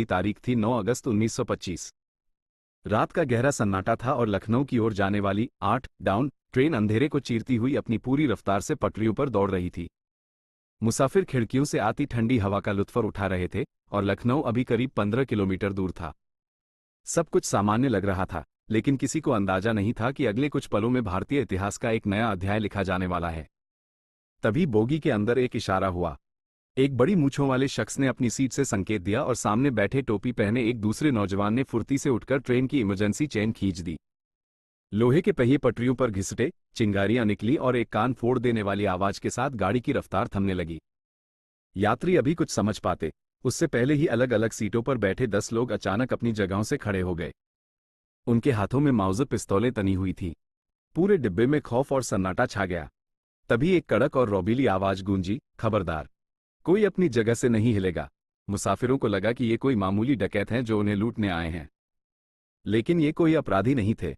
तारीख थी 9 अगस्त 1925। रात का गहरा सन्नाटा था और लखनऊ की ओर जाने वाली 8 डाउन ट्रेन अंधेरे को चीरती हुई अपनी पूरी रफ्तार से पटरियों पर दौड़ रही थी। मुसाफिर खिड़कियों से आती ठंडी हवा का लुत्फ उठा रहे थे और लखनऊ अभी करीब 15 किलोमीटर दूर था। सब कुछ सामान्य लग रहा था, लेकिन किसी को अंदाजा नहीं था कि अगले कुछ पलों में भारतीय इतिहास का एक नया अध्याय लिखा जाने वाला है। तभी बोगी के अंदर एक इशारा हुआ। एक बड़ी मूंछों वाले शख्स ने अपनी सीट से संकेत दिया और सामने बैठे टोपी पहने एक दूसरे नौजवान ने फुर्ती से उठकर ट्रेन की इमरजेंसी चेन खींच दी। लोहे के पहिए पटरियों पर घिसटे, चिंगारियां निकली और एक कान फोड़ देने वाली आवाज के साथ गाड़ी की रफ्तार थमने लगी। यात्री अभी कुछ समझ पाते, उससे पहले ही अलग अलग सीटों पर बैठे 10 लोग अचानक अपनी जगहों से खड़े हो गए। उनके हाथों में माउजर पिस्तौलें तनी हुई थीं। पूरे डिब्बे में खौफ और सन्नाटा छा गया। तभी एक कड़क और रौबीली आवाज गूंजी, खबरदार, कोई अपनी जगह से नहीं हिलेगा। मुसाफिरों को लगा कि ये कोई मामूली डकैत हैं जो उन्हें लूटने आए हैं। लेकिन ये कोई अपराधी नहीं थे।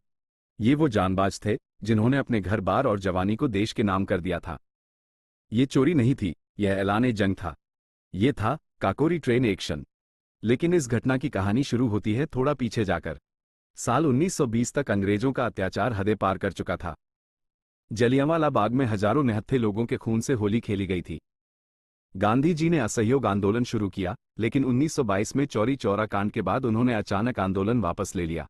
ये वो जानबाज थे जिन्होंने अपने घर बार और जवानी को देश के नाम कर दिया था। ये चोरी नहीं थी, यह ऐलान जंग था। ये था काकोरी ट्रेन एक्शन। लेकिन इस घटना की कहानी शुरू होती है थोड़ा पीछे जाकर। साल 1920 तक अंग्रेजों का अत्याचार हदें पार कर चुका था। जलियांवाला बाग में हजारों निहत्थे लोगों के खून से होली खेली गई थी। गांधी जी ने असहयोग आंदोलन शुरू किया, लेकिन 1922 में चौरी चौरा कांड के बाद उन्होंने अचानक आंदोलन वापस ले लिया।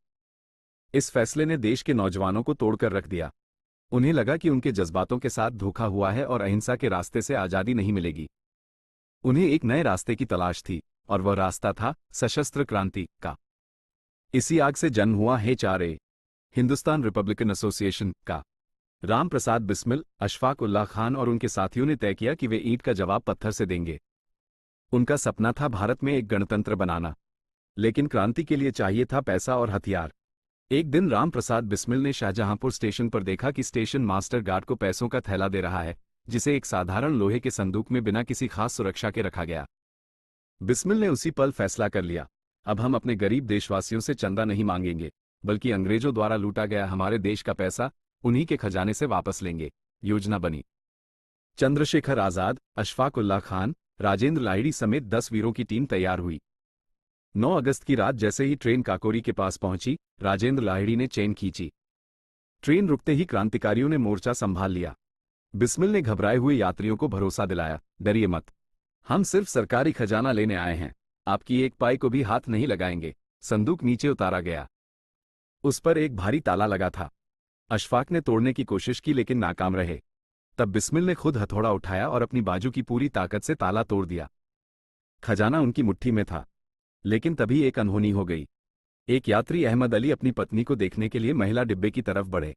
इस फैसले ने देश के नौजवानों को तोड़कर रख दिया। उन्हें लगा कि उनके जज्बातों के साथ धोखा हुआ है और अहिंसा के रास्ते से आजादी नहीं मिलेगी। उन्हें एक नए रास्ते की तलाश थी, और वह रास्ता था सशस्त्र क्रांति का। इसी आग से जन्म हुआ HRA, हिंदुस्तान रिपब्लिकन एसोसिएशन का। राम प्रसाद बिस्मिल, अशफाक उल्लाह खान और उनके साथियों ने तय किया कि वे ईंट का जवाब पत्थर से देंगे। उनका सपना था भारत में एक गणतंत्र बनाना, लेकिन क्रांति के लिए चाहिए था पैसा और हथियार। एक दिन राम प्रसाद बिस्मिल ने शाहजहांपुर स्टेशन पर देखा कि स्टेशन मास्टर गार्ड को पैसों का थैला दे रहा है, जिसे एक साधारण लोहे के संदूक में बिना किसी खास सुरक्षा के रखा गया। बिस्मिल ने उसी पल फैसला कर लिया, अब हम अपने गरीब देशवासियों से चंदा नहीं मांगेंगे, बल्कि अंग्रेजों द्वारा लूटा गया हमारे देश का पैसा उन्हीं के खजाने से वापस लेंगे। योजना बनी। चंद्रशेखर आजाद, अशफाक उल्लाह खान, राजेंद्र लाहिड़ी समेत 10 वीरों की टीम तैयार हुई। 9 अगस्त की रात जैसे ही ट्रेन काकोरी के पास पहुंची, राजेंद्र लाहिड़ी ने चेन खींची। ट्रेन रुकते ही क्रांतिकारियों ने मोर्चा संभाल लिया। बिस्मिल ने घबराए हुए यात्रियों को भरोसा दिलाया, डरिए मत, हम सिर्फ सरकारी खजाना लेने आए हैं, आपकी एक पाई को भी हाथ नहीं लगाएंगे। संदूक नीचे उतारा गया। उस पर एक भारी ताला लगा था। अशफाक ने तोड़ने की कोशिश की लेकिन नाकाम रहे। तब बिस्मिल ने खुद हथौड़ा उठाया और अपनी बाजू की पूरी ताकत से ताला तोड़ दिया। खजाना उनकी मुट्ठी में था। लेकिन तभी एक अनहोनी हो गई। एक यात्री अहमद अली अपनी पत्नी को देखने के लिए महिला डिब्बे की तरफ बढ़े।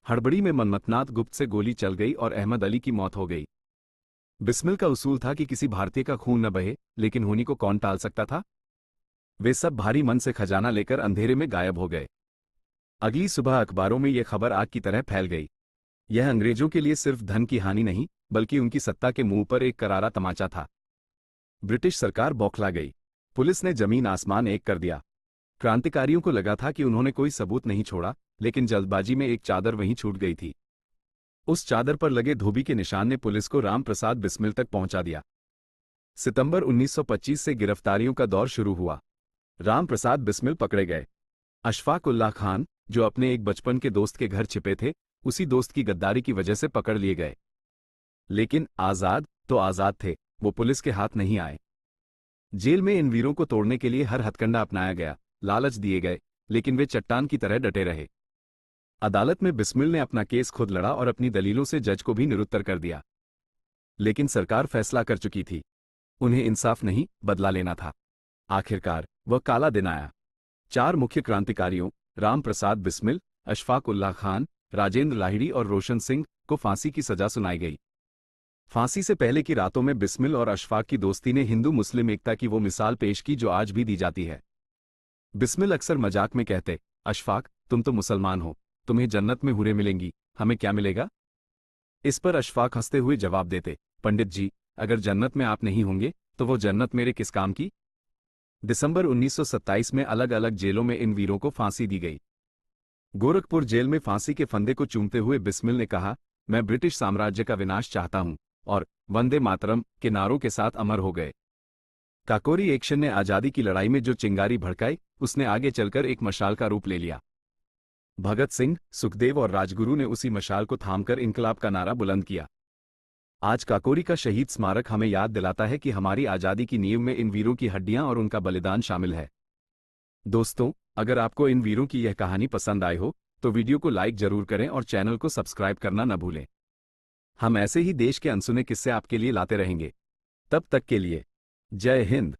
हड़बड़ी में मनमथनाथ गुप्त से गोली चल गई और अहमद अली की मौत हो गई। बिस्मिल का उसूल था कि किसी भारतीय का खून न बहे, लेकिन होनी को कौन टाल सकता था। वे सब भारी मन से खजाना लेकर अंधेरे में गायब हो गए। अगली सुबह अखबारों में यह खबर आग की तरह फैल गई। यह अंग्रेजों के लिए सिर्फ धन की हानि नहीं, बल्कि उनकी सत्ता के मुंह पर एक करारा तमाचा था। ब्रिटिश सरकार बौखला गई। पुलिस ने जमीन आसमान एक कर दिया। क्रांतिकारियों को लगा था कि उन्होंने कोई सबूत नहीं छोड़ा, लेकिन जल्दबाजी में एक चादर वहीं छूट गई थी। उस चादर पर लगे धोबी के निशान ने पुलिस को राम प्रसाद बिस्मिल तक पहुंचा दिया। सितंबर 1925 से गिरफ्तारियों का दौर शुरू हुआ। राम प्रसाद बिस्मिल पकड़े गए। अशफाक उल्लाह खान, जो अपने एक बचपन के दोस्त के घर छिपे थे, उसी दोस्त की गद्दारी की वजह से पकड़ लिए गए। लेकिन आजाद तो आजाद थे, वो पुलिस के हाथ नहीं आए। जेल में इन वीरों को तोड़ने के लिए हर हथकंडा अपनाया गया, लालच दिए गए, लेकिन वे चट्टान की तरह डटे रहे। अदालत में बिस्मिल ने अपना केस खुद लड़ा और अपनी दलीलों से जज को भी निरुत्तर कर दिया। लेकिन सरकार फैसला कर चुकी थी। उन्हें इंसाफ नहीं, बदला लेना था। आखिरकार वह काला दिन आया। 4 मुख्य क्रांतिकारियों राम प्रसाद बिस्मिल, अशफाक उल्लाह खान, राजेंद्र लाहिड़ी और रोशन सिंह को फांसी की सजा सुनाई गई। फांसी से पहले की रातों में बिस्मिल और अशफाक की दोस्ती ने हिंदू मुस्लिम एकता की वो मिसाल पेश की जो आज भी दी जाती है। बिस्मिल अक्सर मजाक में कहते, अशफाक, तुम तो मुसलमान हो, तुम्हें जन्नत में हुरें मिलेंगी, हमें क्या मिलेगा। इस पर अशफाक हंसते हुए जवाब देते, पंडित जी, अगर जन्नत में आप नहीं होंगे तो वो जन्नत मेरे किस काम की। दिसंबर 1927 में अलग अलग जेलों में इन वीरों को फांसी दी गई। गोरखपुर जेल में फांसी के फंदे को चूमते हुए बिस्मिल ने कहा, मैं ब्रिटिश साम्राज्य का विनाश चाहता हूं, और वंदे मातरम के नारों के साथ अमर हो गए। काकोरी एक्शन ने आज़ादी की लड़ाई में जो चिंगारी भड़काई, उसने आगे चलकर एक मशाल का रूप ले लिया। भगत सिंह, सुखदेव और राजगुरु ने उसी मशाल को थामकर इनकलाब का नारा बुलंद किया। आज काकोरी का शहीद स्मारक हमें याद दिलाता है कि हमारी आज़ादी की नींव में इन वीरों की हड्डियां और उनका बलिदान शामिल है। दोस्तों, अगर आपको इन वीरों की यह कहानी पसंद आई हो, तो वीडियो को लाइक जरूर करें और चैनल को सब्सक्राइब करना न भूलें। हम ऐसे ही देश के अनसुने किस्से आपके लिए लाते रहेंगे। तब तक के लिए जय हिंद।